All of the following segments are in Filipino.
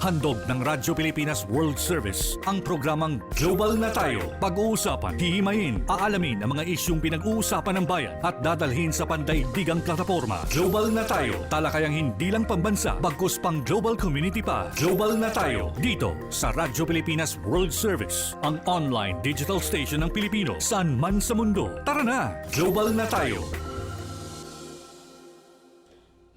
Handog ng Radyo Pilipinas World Service ang programang Global na Tayo. Pag-uusapan, hihimayin, aalamin ang mga isyung pinag-uusapan ng bayan at dadalhin sa pandaigdigang plataforma. Global na Tayo, talakayang hindi lang pambansa, bagkus pang global community pa. Global na Tayo, dito sa Radyo Pilipinas World Service, ang online digital station ng Pilipino saan man sa mundo. Tara na, Global na Tayo!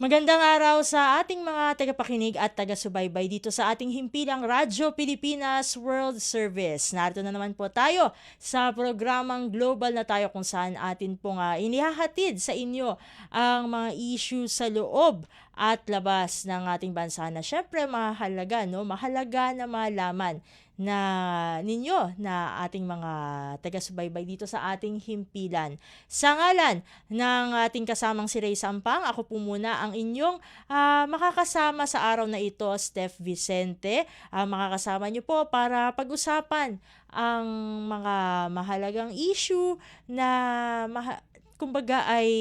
Magandang araw sa ating mga tagapakinig at taga-subaybay dito sa ating himpilang Radyo Pilipinas World Service. Narito na naman po tayo sa programang Global na Tayo kung saan atin pong inihahatid sa inyo ang mga issue sa loob at labas ng ating bansa na syempre mahalaga na malaman na ninyo na ating mga taga-subaybay dito sa ating himpilan. Sa ngalan ng ating kasamang si Ray Sampang, ako po muna ang inyong makakasama sa araw na ito, Steph Vicente. Makakasama niyo po para pag-usapan ang mga mahalagang issue na kumbaga ay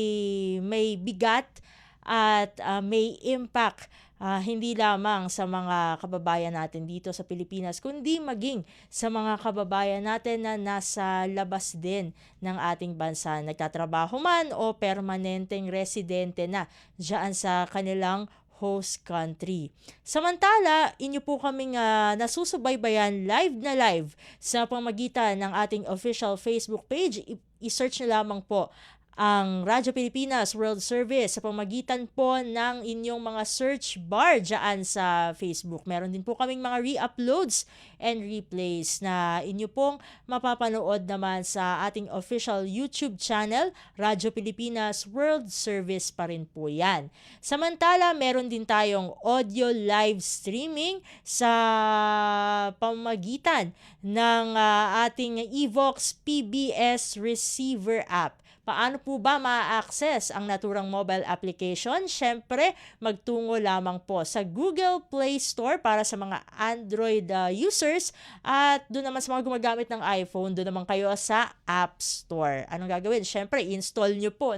may bigat at may impact hindi lamang sa mga kababayan natin dito sa Pilipinas, kundi maging sa mga kababayan natin na nasa labas din ng ating bansa, nagtatrabaho man o permanenteng residente na diyan sa kanilang host country. Samantala, inyo po kaming nasusubaybayan live sa pamagitan ng ating official Facebook page. I-search na lamang po ang Radyo Pilipinas World Service sa pamagitan po ng inyong mga search bar dyan sa Facebook. Meron din po kaming mga re-uploads and replays na inyo pong mapapanood naman sa ating official YouTube channel, Radyo Pilipinas World Service pa rin po yan. Samantala, meron din tayong audio live streaming sa pamagitan ng ating Evox PBS receiver app. Paano po ba ma-access ang naturang mobile application? Siyempre, magtungo lamang po sa Google Play Store para sa mga Android users at doon naman sa mga gumagamit ng iPhone, doon naman kayo sa App Store. Anong gagawin? Siyempre, install nyo po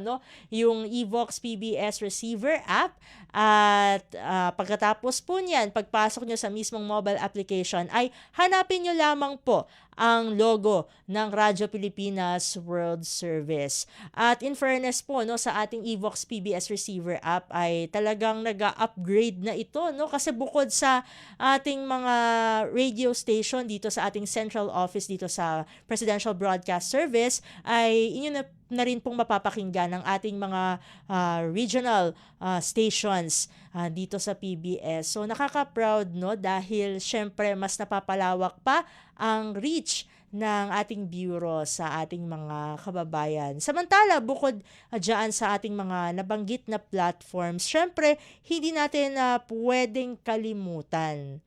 yung Evox PBS Receiver app at pagkatapos po niyan, pagpasok nyo sa mismong mobile application ay hanapin nyo lamang po ang logo ng Radyo Pilipinas World Service. At in fairness po sa ating Evox PBS receiver app ay talagang nag-upgrade na ito kasi bukod sa ating mga radio station dito sa ating central office dito sa Presidential Broadcast Service ay inyo na rin pong mapapakinggan ng ating mga regional stations dito sa PBS. So nakaka-proud dahil syempre mas napapalawak pa ang reach ng ating bureau sa ating mga kababayan. Samantala, bukod dyan sa ating mga nabanggit na platforms, syempre hindi natin pwedeng kalimutan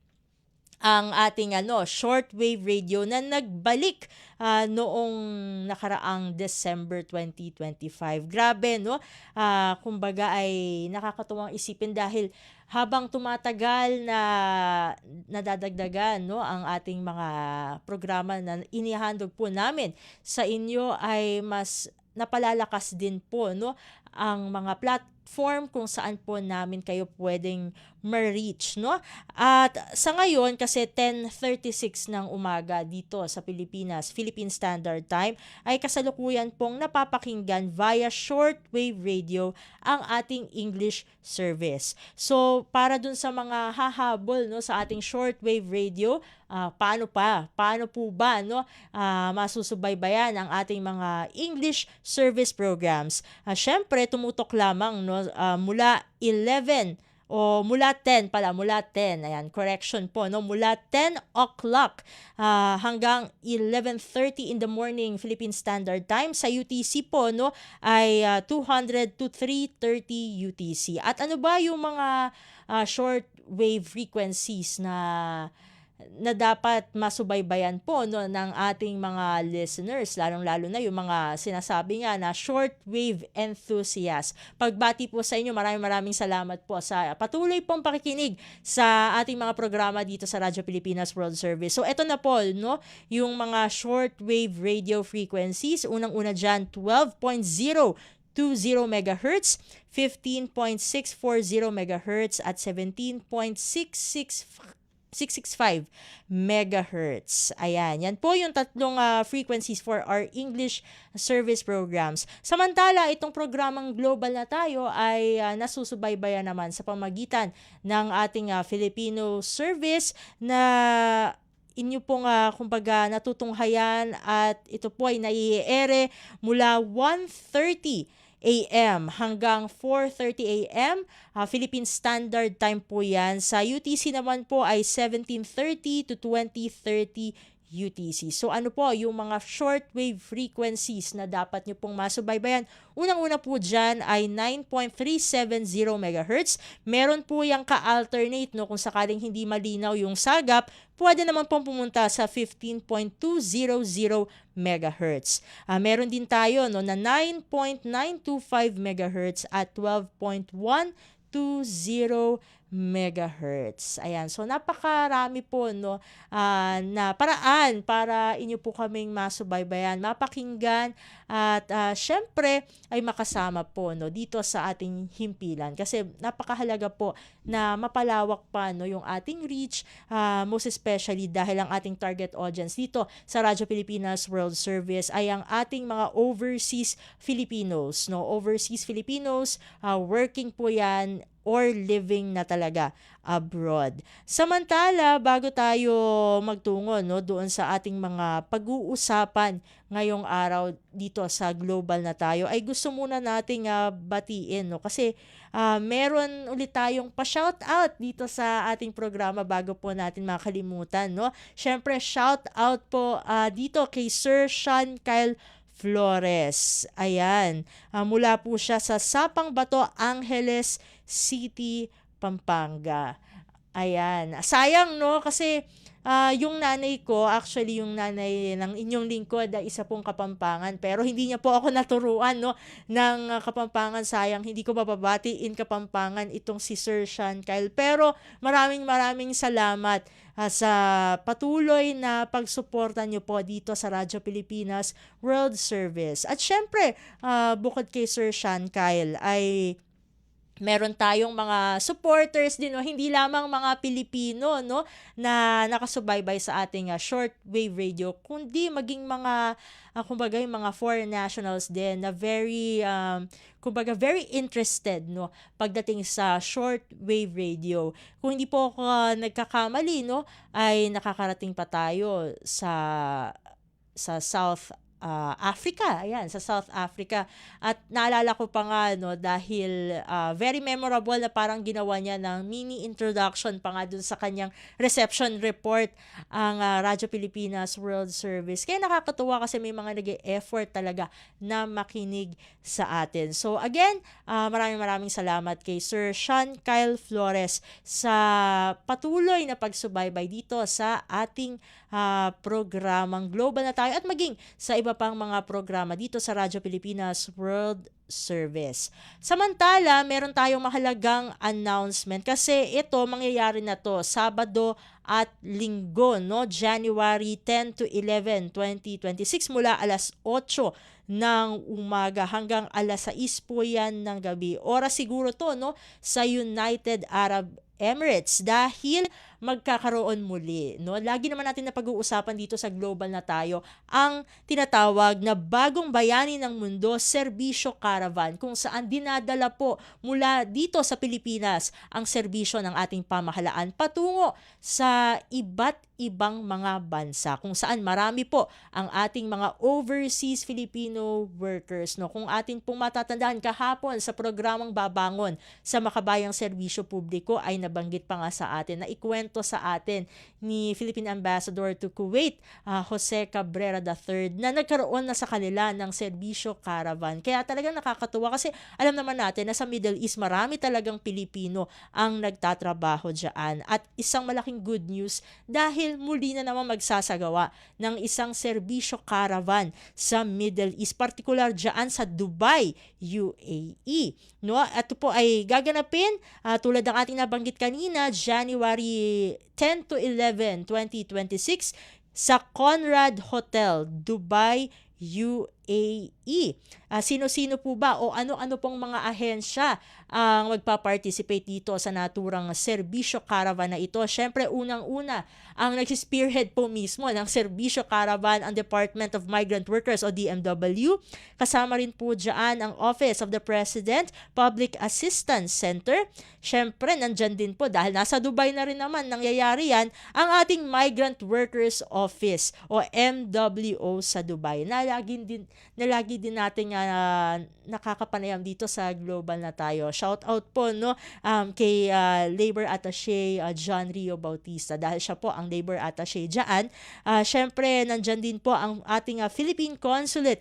ang ating shortwave radio na nagbalik noong nakaraang December 2025. Grabe, kumbaga ay nakakatuwang isipin dahil habang tumatagal na nadadagdagan ang ating mga programa na inihandog po namin sa inyo ay mas napalalakas din po ang mga platform kung saan po namin kayo pwedeng ma-reach, At sa ngayon, kasi 10:36 ng umaga dito sa Pilipinas, Philippine Standard Time, ay kasalukuyan pong napapakinggan via shortwave radio ang ating English service. So, para dun sa mga hahabol sa ating shortwave radio, paano po ba masusubaybayan ang ating mga English service programs? Syempre, tumutok lamang mula 10, ayan, correction po, mula 10 o'clock hanggang 11:30 in the morning Philippine Standard Time. Sa UTC po, ay 200 to 3:30 UTC. At ano ba yung mga short wave frequencies na dapat masubaybayan po ng ating mga listeners, lalong-lalo na yung mga sinasabi nga na shortwave enthusiast. Pagbati po sa inyo, maraming salamat po sa patuloy pong pakikinig sa ating mga programa dito sa Radyo Pilipinas World Service. So eto na po, yung mga shortwave radio frequencies. Unang-una dyan, 12.020 MHz, 15.640 MHz at 17.665 665 megahertz. Ayan, yan po yung tatlong frequencies for our English service programs. Samantala, itong programang Global na Tayo ay nasusubaybayan naman sa pamagitan ng ating Filipino service na inyo pong kumbaga natutunghayan at ito po ay naiere mula 1:30 a.m. hanggang 4:30 a.m. Philippine Standard Time po yan. Sa UTC naman po ay 17:30 to 20:30 UTC. So ano po yung mga shortwave frequencies na dapat nyo pong masubaybayan? Unang-una po dyan ay 9.370 MHz. Meron po yung ka-alternate, no, kung sakaling hindi malinaw yung sagap, pwede naman pong pumunta sa 15.200 MHz. Meron din tayo, no, na 9.925 MHz at 12.120 megahertz. Ayan. So, napakarami po, no, na paraan para inyo po kaming masubaybayan, mapakinggan, at syempre, ay makasama po, no, dito sa ating himpilan. Kasi, napakahalaga po na mapalawak pa, no, yung ating reach, most especially dahil ang ating target audience dito sa Radyo Pilipinas World Service ay ang ating mga overseas Filipinos, no, overseas Filipinos, working po yan or living na talaga abroad. Samantala, bago tayo magtungo, no, doon sa ating mga pag-uusapan ngayong araw dito sa Global na Tayo, ay gusto muna nating batiin, no, kasi meron ulit tayong pa-shoutout dito sa ating programa bago po natin makalimutan, no. Syempre, shoutout po dito kay Sir Sean Kyle Flores. Ayan. Mula po siya sa Sapang Bato, Angeles City, Pampanga. Ayan. Sayang, no? Kasi yung nanay ko, actually yung nanay ng inyong lingkod ay isa pong Kapampangan. Pero hindi niya po ako naturuan, no, ng Kapampangan. Sayang, hindi ko mababati in Kapampangan itong si Sir Sean Kyle. Pero maraming salamat sa patuloy na pagsuporta nyo po dito sa Radyo Pilipinas World Service. At syempre, bukod kay Sir Sean Kyle ay meron tayong mga supporters din, no, hindi lamang mga Pilipino, no, na nakasubaybay sa ating shortwave radio, kundi maging mga kumbaga yung mga foreign nationals din na very kumbaga very interested, no, pagdating sa shortwave radio. Kung hindi po ako nagkakamali, no, ay nakakarating pa tayo sa South Africa. Ayan, sa South Africa. At naalala ko pa nga, no, dahil very memorable na parang ginawa niya ng mini introduction pa nga dun sa kanyang reception report ang Radyo Pilipinas World Service. Kaya nakakatuwa kasi may mga nag-e-effort talaga na makinig sa atin. So again, maraming salamat kay Sir Sean Kyle Flores sa patuloy na pagsubaybay dito sa ating programang Global na Tayo at maging sa iba pang mga programa dito sa Radyo Pilipinas World Service. Samantala, meron tayong mahalagang announcement kasi ito, mangyayari na to Sabado at Linggo, no? January 10 to 11, 2026 mula alas 8 ng umaga hanggang alas 6 po yan ng gabi. Oras siguro to, no, sa United Arab Emirates dahil magkakaroon muli, no? Lagi naman natin na pag-uusapan dito sa Global na Tayo ang tinatawag na Bagong Bayani ng Mundo Serbisyo Caravan, kung saan dinadala po mula dito sa Pilipinas ang serbisyo ng ating pamahalaan patungo sa iba't ibang mga bansa, kung saan marami po ang ating mga overseas Filipino workers, no? Kung atin pong matatandaan kahapon sa programang Babangon sa Makabayang Serbisyo Publiko ay nabanggit pa nga sa atin na ikwento sa atin ni Philippine Ambassador to Kuwait, Jose Cabrera III, na nagkaroon na sa kanila ng serbisyo caravan. Kaya talagang nakakatuwa kasi alam naman natin na sa Middle East marami talagang Pilipino ang nagtatrabaho dyan. At isang malaking good news dahil muli na naman magsasagawa ng isang serbisyo caravan sa Middle East, particular dyan sa Dubai, UAE. No? At ito po ay gaganapin tulad ng ating nabanggit kanina, January 10 to 11, 2026 sa Conrad Hotel, Dubai, UAE. UAE. Sino-sino po ba o ano-ano pong mga ahensya ang magpa-participate dito sa naturang serbisyo caravan na ito? Syempre, unang-una, ang nag-spearhead po mismo ng serbisyo caravan ang Department of Migrant Workers o DMW. Kasama rin po dyan ang Office of the President Public Assistance Center. Syempre, nandyan din po dahil nasa Dubai na rin naman nangyayari yan, ang ating Migrant Workers Office o MWO sa Dubai na lagi din nating nakakapanayam dito sa Global na Tayo. Shout out po kay Labor Attaché John Rio Bautista dahil siya po ang Labor Attaché diyan. Syempre nandyan din po ang ating Philippine Consulate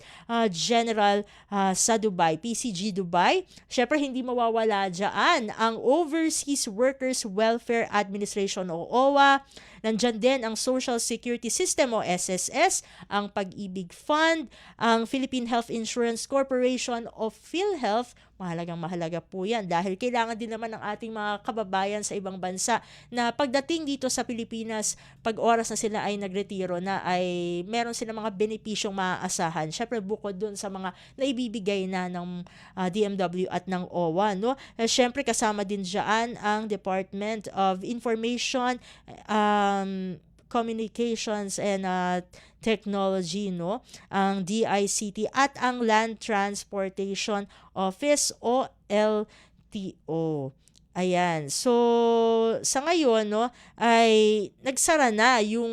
General sa Dubai, PCG Dubai. Syempre hindi mawawala diyan ang Overseas Workers Welfare Administration o OWA. Nandyan din ang Social Security System o SSS, ang Pag-ibig Fund, ang Philippine Health Insurance Corporation o PhilHealth. Mahalagang-mahalaga po yan dahil kailangan din naman ng ating mga kababayan sa ibang bansa na pagdating dito sa Pilipinas, pag oras na sila ay nagretiro na ay meron silang mga benepisyong maaasahan. Syempre bukod dun sa mga naibibigay na ng DMW at ng OWA. Syempre kasama din dyan ang Department of Information, Communications and Technology, ang DICT at ang Land Transportation Office o LTO. Ayan. So, sa ngayon, ay nagsara na yung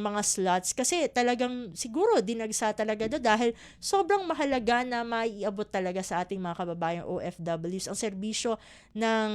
mga slots kasi talagang siguro dinagsa talaga dahil sobrang mahalaga na maiabot talaga sa ating mga kababayang OFWs ang serbisyo ng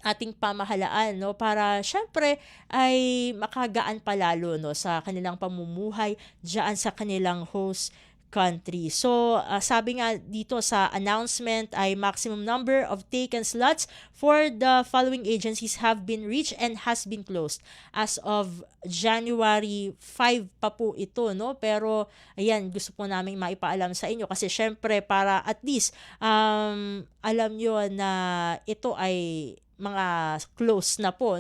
ating pamahalaan para syempre ay makagaan palalo sa kanilang pamumuhay diyan sa kanilang host country. So, sabi nga dito sa announcement ay maximum number of taken slots for the following agencies have been reached and has been closed. As of January 5 pa po ito, Pero, ayan, gusto po namin maipaalam sa inyo kasi syempre para at least alam nyo na ito ay mga close na po,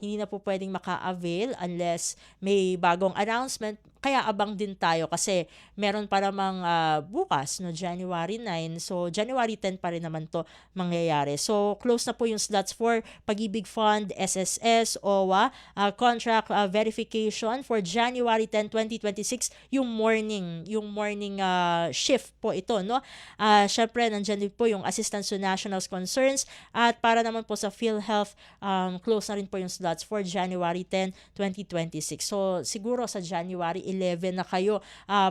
Hindi na po pwedeng maka-avail unless may bagong announcement. Kaya abang din tayo kasi meron pa namang bukas, January 9. So, January 10 pa rin naman to mangyayari. So, close na po yung slots for Pag-ibig Fund, SSS, OWA, contract verification for January 10, 2026, yung morning shift po ito, Syempre, nandyan din po yung Assistance to National Concerns at para naman po sa PhilHealth, close na rin po yung slots for January 10, 2026. So, siguro sa January 11 na kayo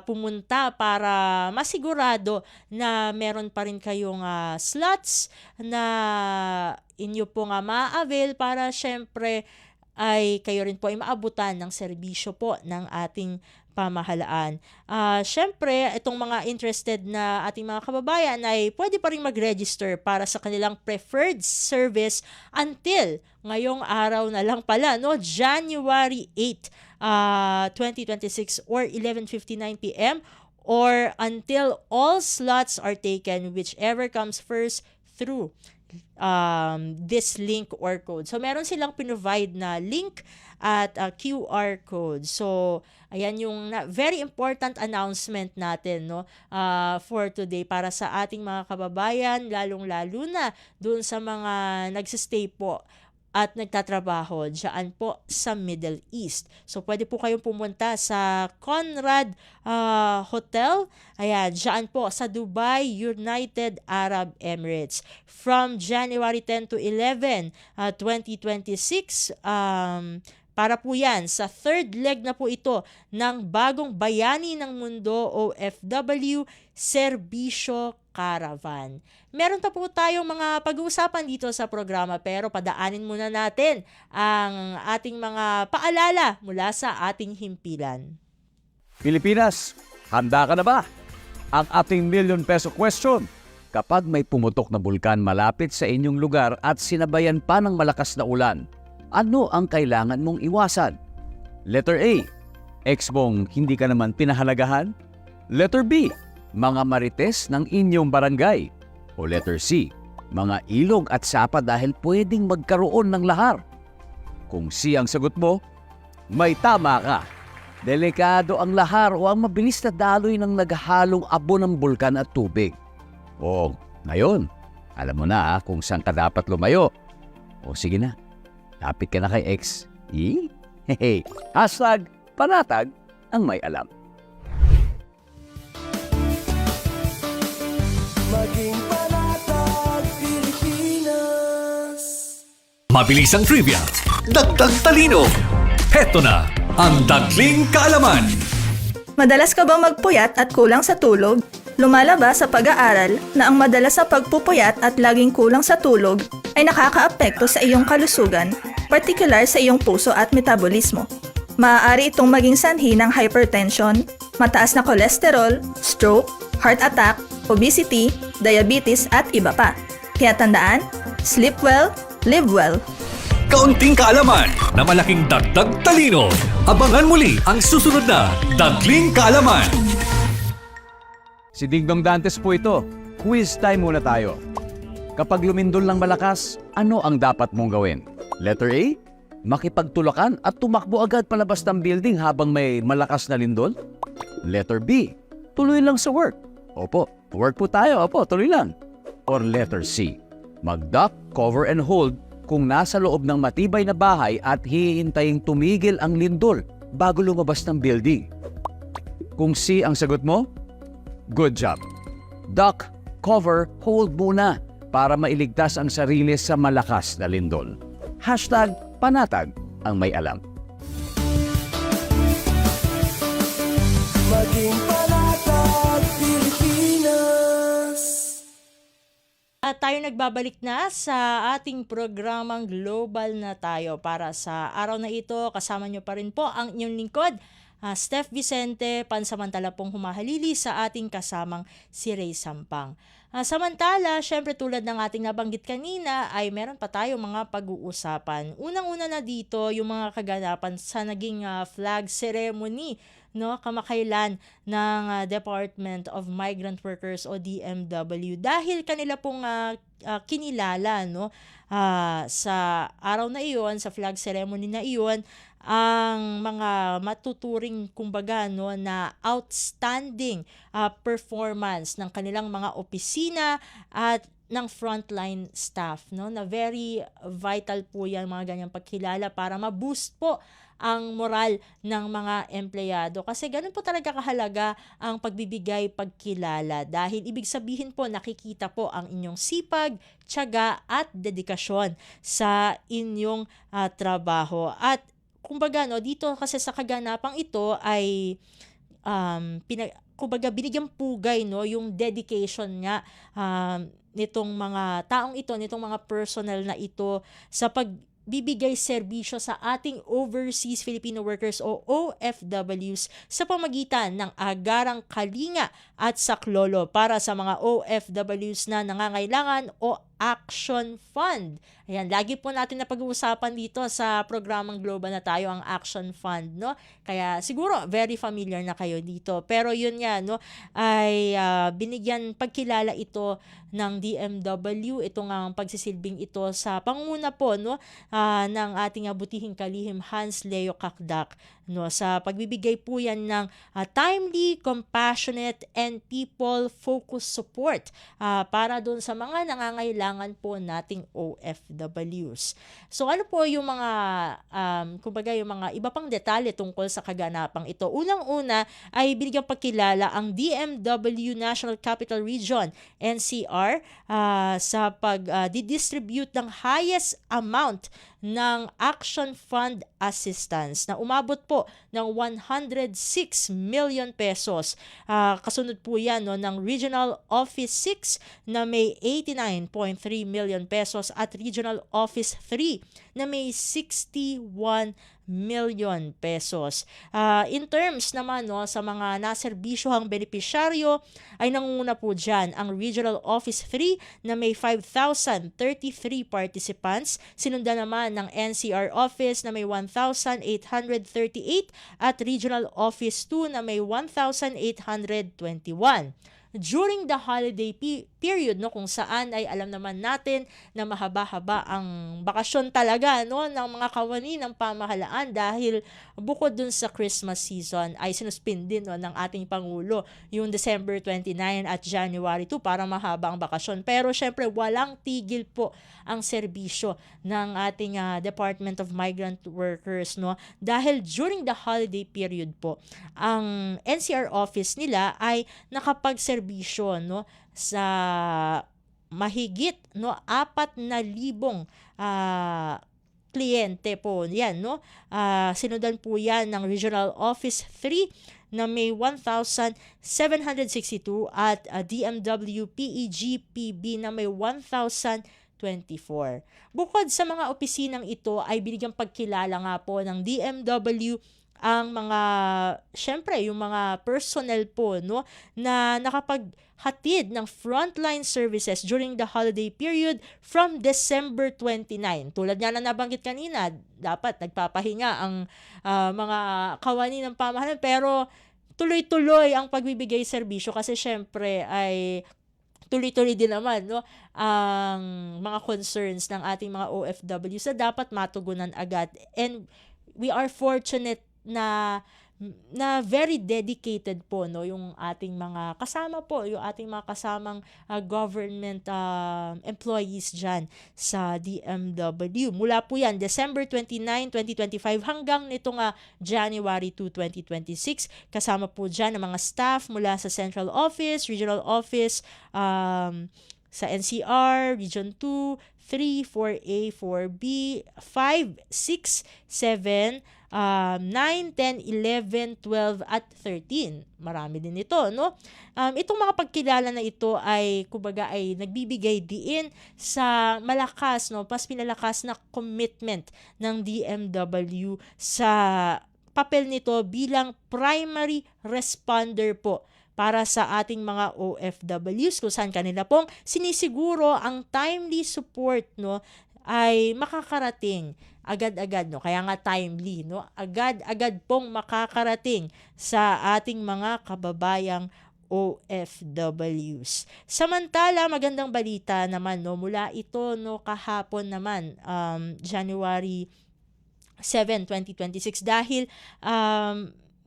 pumunta para masigurado na meron pa rin kayong slots na inyo po nga ma-avail para syempre ay kayo rin po ay maabutan ng serbisyo po ng ating pamahalaan. Syempre, itong mga interested na ating mga kababayan ay pwede pa rin mag-register para sa kanilang preferred service until ngayong araw na lang pala, January 8, 2026 or 11:59 p.m. or until all slots are taken, whichever comes first through this link or code. So, meron silang pinovide na link at QR code. So, ayan yung very important announcement natin for today para sa ating mga kababayan, lalong-lalo na dun sa mga nagsistay po at nagtatrabaho diyan po sa Middle East. So, pwede po kayong pumunta sa Conrad Hotel. Ayan, diyan po sa Dubai, United Arab Emirates. From January 10 to 11, 2026, para po yan, sa third leg na po ito ng bagong Bayani ng Mundo OFW Serbisyo Caravan. Meron pa po tayong mga pag-uusapan dito sa programa pero padaanin muna natin ang ating mga paalala mula sa ating himpilan. Pilipinas, handa ka na ba? Ang ating million peso question. Kapag may pumutok na bulkan malapit sa inyong lugar at sinabayan pa ng malakas na ulan, ano ang kailangan mong iwasan? Letter A, ex mong hindi ka naman pinahalagahan? Letter B, mga marites ng inyong barangay? O letter C, mga ilog at sapa dahil pwedeng magkaroon ng lahar? Kung C ang sagot mo, may tama ka. Delikado ang lahar o ang mabilis na daloy ng naghahalong abo ng bulkan at tubig. O, ngayon, alam mo na kung saan ka dapat lumayo. O sige na, lapit ka na kay X. Hehe. #panatag ang may alam. Maging Panatag Pilipinas. Mabilis ang trivia, dagdag talino. Heto na ang Dagling Kaalaman. Madalas ka bang magpuyat at kulang sa tulog? Lumalabas sa pag-aaral na ang madalas na pagpupuyat at laging kulang sa tulog ay nakakaapekto sa iyong kalusugan, partikular sa iyong puso at metabolismo. Maaari itong maging sanhi ng hypertension, mataas na kolesterol, stroke, heart attack, obesity, diabetes at iba pa. Kaya tandaan, sleep well, live well. Kaunting kaalaman na malaking dagdag talino. Abangan muli ang susunod na Dagling Kaalaman. Si Dingdong Dantes po ito. Quiz time muna tayo. Kapag lumindol ng malakas, ano ang dapat mong gawin? Letter A, makipagtulakan at tumakbo agad palabas ng building habang may malakas na lindol? Letter B, tuloy lang sa work. Opo, work po tayo. Opo, tuloy lang. Or letter C, mag-duck, cover and hold kung nasa loob ng matibay na bahay at hihintaying tumigil ang lindol bago lumabas ng building. Kung C ang sagot mo, good job. Duck, cover, hold muna para mailigtas ang sarili sa malakas na lindol. #panatag ang may alam. Maging Panatag Pilipinas. At tayo nagbabalik na sa ating programang Global na Tayo. Para sa araw na ito, kasama nyo pa rin po ang inyong lingkod, Steph Vicente, pansamantala pong humahalili sa ating kasamang si Ray Sampang. Samantala, syempre tulad ng ating nabanggit kanina, ay meron pa tayo mga pag-uusapan. Unang-una na dito, yung mga kaganapan sa naging flag ceremony, no, kamakailan ng Department of Migrant Workers o DMW, dahil kanila pong kinilala, no, sa araw na iyon, sa flag ceremony na iyon, ang mga matuturing kumbaga, no, na outstanding performance ng kanilang mga opisina at ng frontline staff, no, na very vital po yan, mga ganyang pagkilala, para ma-boost po ang moral ng mga empleyado. Kasi ganun po talaga kahalaga ang pagbibigay pagkilala, dahil ibig sabihin po nakikita po ang inyong sipag, tiyaga at dedikasyon sa inyong trabaho. At kumbaga, no, dito kasi sa kaganapang ito ay kumbaga binigyang pugay, no, yung dedication nga nitong mga taong ito, nitong mga personnel na ito sa pagbibigay serbisyo sa ating overseas Filipino workers o OFWs sa pamagitan ng agarang kalinga at saklolo para sa mga OFWs na nangangailangan o Action Fund. Ayan, lagi po natin na pag-uusapan dito sa programang Global na Tayo ang Action Fund, no? Kaya siguro very familiar na kayo dito. Pero yun nga, no, ay binigyan pagkilala ito ng DMW, itong ang pagsisilbing ito sa pangunguna po, no, ng ating butihing kalihim Hans Leo Kakdak, no, sa pagbibigay po yan ng timely, compassionate and people-focused support para doon sa mga nangangailangan po nating OFWs. So ano po yung mga kumbaga yung mga iba pang detalye tungkol sa kaganapang ito? Unang-una ay binigyang pagkilala ang DMW National Capital Region NCR sa pag-distribute ng highest amount ng Action Fund assistance na umabot po ng 106 million pesos. Kasunod po yan, no, ng Regional Office 6 na may 89.3 million pesos at Regional Office 3 na may 61 million pesos. In terms naman, no, sa mga naserbisyohang benepisyaryo ay nangunguna po dyan ang Regional Office 3 na may 5,033 participants, sinundan naman ng NCR Office na may 1,838 at Regional Office 2 na may 1,821. During the holiday period, no, kung saan ay alam naman natin na mahaba-haba ang bakasyon talaga, no, ng mga kawani ng pamahalaan dahil bukod dun sa Christmas season ay sinuspend din, no, ng ating Pangulo yung December 29 at January 2 para mahaba ang bakasyon. Pero syempre walang tigil po ang serbisyo ng ating Department of Migrant Workers, no, dahil during the holiday period po ang NCR office nila ay nakapagserbisyo, no, sa mahigit, no, 4,000 kliyente po yan, no. Sinundan po yan ng Regional Office 3 na may 1,762 at DMW PEG-PB na may 1,024. Bukod sa mga opisinang ito ay binigyang pagkilala nga po ng DMW ang mga, syempre, yung mga personnel po, no, na nakapaghatid ng frontline services during the holiday period from December 29. Tulad nga na nabanggit kanina, dapat nagpapahinga ang mga kawani ng pamahalaan, pero tuloy-tuloy ang pagbibigay serbisyo kasi syempre ay tuloy-tuloy din naman, no, ang mga concerns ng ating mga OFW sa dapat matugunan agad. And we are fortunate na very dedicated po, no, yung ating mga kasama po, yung ating mga kasamang government employees dyan sa DMW. Mula po yan December 29, 2025 hanggang nitong January 2, 2026. Kasama po dyan ang mga staff mula sa Central Office, Regional Office, sa NCR, Region 2, 3, 4A, 4B, 5, 6, 7, 9, 10, 11, 12, at 13. Marami din ito, no? Itong mga pagkilala na ito ay, kumbaga, ay nagbibigay diin sa malakas, no, mas pinalakas na commitment ng DMW sa papel nito bilang primary responder po para sa ating mga OFWs, kung saan kanila pong sinisiguro ang timely support, no, ay makakarating agad-agad, no, kaya nga timely, no, agad-agad pong makakarating sa ating mga kababayang OFWs. Samantala, magandang balita naman, no, mula ito, no, kahapon naman, January 7, 2026, dahil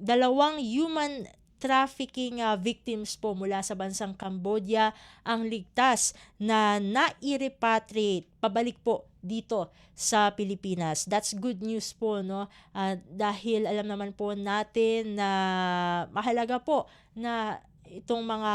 dalawang human trafficking victims po mula sa bansang Cambodia ang ligtas na nai-repatriate pabalik po dito sa Pilipinas. That's good news po, no? Dahil alam naman po natin na mahalaga po na itong mga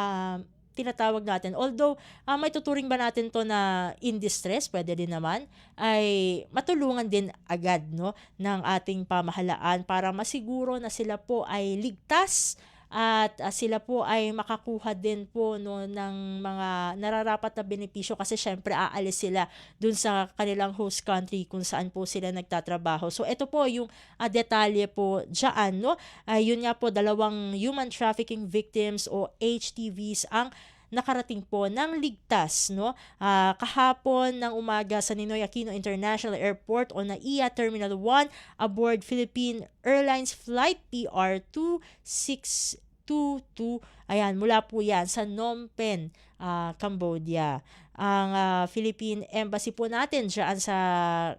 tinatawag natin, although may tuturing ba natin to na in distress, pwede din naman, ay matulungan din agad, no, ng ating pamahalaan para masiguro na sila po ay ligtas at sila po ay makakuha din po, no, ng mga nararapat na benepisyo kasi syempre aalis sila dun sa kanilang host country kung saan po sila nagtatrabaho. So ito po yung detalye po dyan, no. Yun nga po, dalawang human trafficking victims o HTVs ang nakarating po ng ligtas, no, kahapon ng umaga sa Ninoy Aquino International Airport o NAIA Terminal 1 aboard Philippine Airlines Flight PR 2622. Ayan, mula po yan sa Phnom Penh, Cambodia. Ang Philippine Embassy po natin dyan sa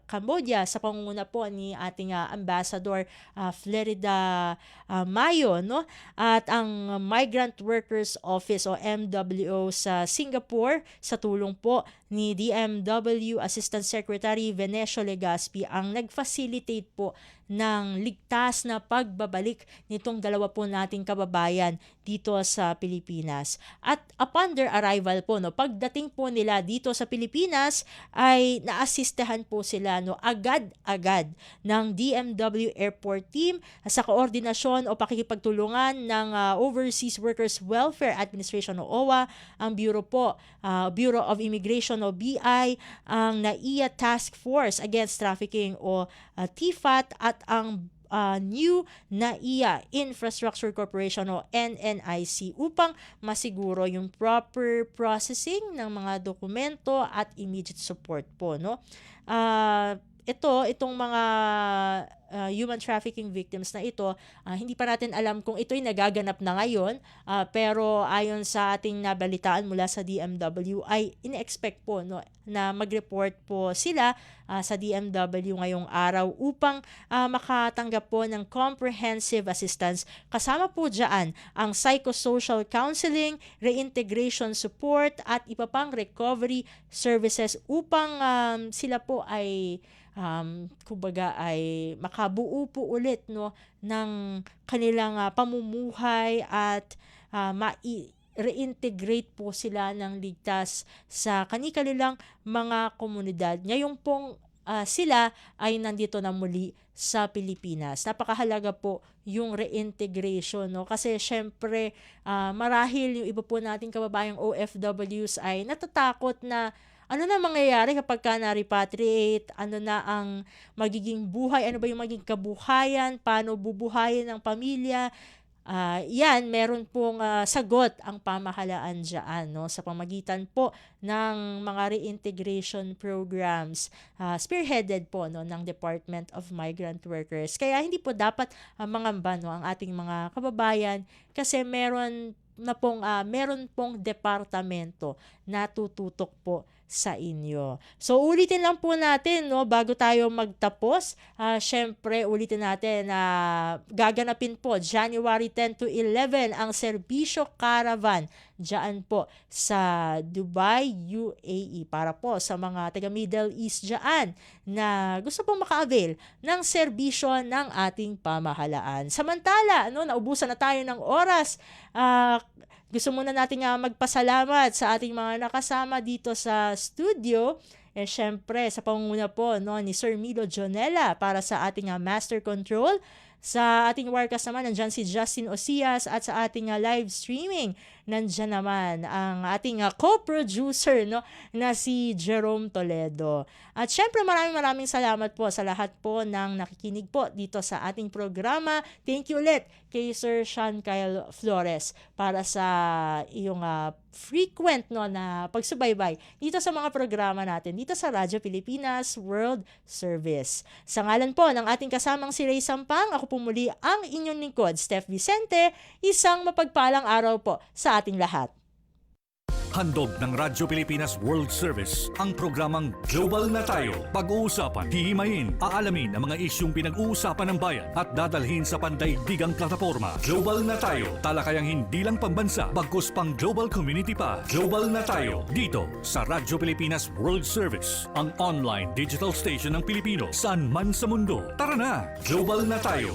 Cambodia sa pangunguna po ni ating Ambassador Flerida Mayo, no? At ang Migrant Workers Office o MWO sa Singapore sa tulong po ni DMW Assistant Secretary Venecio Legaspi ang nag-facilitate po ng ligtas na pagbabalik nitong dalawa po nating kababayan dito sa Pilipinas. At upon their arrival po, no, pagdating po nila dito sa Pilipinas ay naasistehan po sila, no, agad-agad ng DMW Airport Team sa koordinasyon o pakikipagtulungan ng Overseas Workers Welfare Administration o OWA, ang Bureau po, Bureau of Immigration o BI, ang NAIA Task Force Against Trafficking o TFAT at ang new NAIA Infrastructure Corporation o NNIC upang masiguro yung proper processing ng mga dokumento at immediate support po, no. Itong mga human trafficking victims na ito, hindi pa natin alam kung ito'y nagaganap na ngayon, pero ayon sa ating nabalitaan mula sa DMW ay ine-expect po na mag-report po sila sa DMW ngayong araw upang makatanggap po ng comprehensive assistance. Kasama po dyan ang psychosocial counseling, reintegration support at iba pang recovery services upang sila po ay kumbaga ay makabuo po ulit ng kanilang pamumuhay at reintegrate po sila ng ligtas sa kanilang mga komunidad. Ngayon pong sila ay nandito na muli sa Pilipinas. Napakahalaga po yung reintegration, kasi syempre marahil yung iba po nating kababayang OFWs ay natatakot na ano na mangyayari kapag ka na-repatriate, ano na ang magiging buhay, ano ba yung magiging kabuhayan, paano bubuhayin ng pamilya. Yan, meron pong sagot ang pamahalaan dyan, sa pamagitan po ng mga reintegration programs spearheaded po ng Department of Migrant Workers. Kaya hindi po dapat mangamba ang ating mga kababayan kasi meron pong departamento na tututok po sa inyo. So ulitin lang po natin bago tayo magtapos. Syempre ulitin natin na gaganapin po January 10 to 11 ang Serbisyo Caravan diyan po sa Dubai, UAE para po sa mga taga Middle East diyan na gusto pong maka-avail ng serbisyo ng ating pamahalaan. Samantala, naubusan na tayo ng oras. Gusto muna natin magpasalamat sa ating mga nakasama dito sa studio. Syempre, sa pangunguna po ni Sir Milo Jonella para sa ating Master Control. Sa ating Warcast naman, nandyan si Justin Osias at sa ating live streaming, nandyan naman ang ating co-producer na si Jerome Toledo. At syempre maraming salamat po sa lahat po ng nakikinig po dito sa ating programa. Thank you ulit kay Sir Sean Kyle Flores para sa iyong frequent na pagsubaybay dito sa mga programa natin dito sa Radyo Pilipinas World Service. Sa ngalan po ng ating kasamang si Ray Sampang, ako po muli ang inyong lingkod, Steph Vicente. Isang mapagpalang araw po sa ating lahat. Handog ng Radyo Pilipinas World Service ang programang Global na Tayo. Pag-uusapan, hihimayin, aalamin ang mga isyung pinag-uusapan ng bayan at dadalhin sa pandaigdigang plataforma. Global na Tayo, talakayang hindi lang pambansa, bagkus pang global community pa. Global na Tayo, dito sa Radyo Pilipinas World Service, ang online digital station ng Pilipino saan man sa mundo. Tara na, Global na Tayo.